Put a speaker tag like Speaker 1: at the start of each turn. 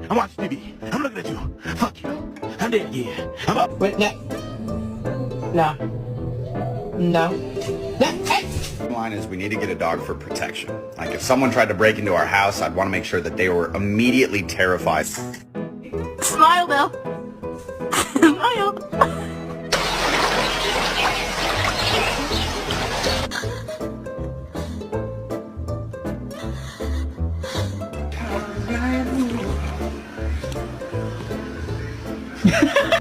Speaker 1: I'm watching TV. I'm looking at you. Fuck you. I'm dead again. I'm up.
Speaker 2: Wait, no. No. No. No. Hey!
Speaker 3: Line is we need to get a dog for protection. Like if someone tried to break into our house, I'd want to make sure that they were immediately terrified.
Speaker 4: Smile, Bill. Smile.
Speaker 2: Ha ha ha!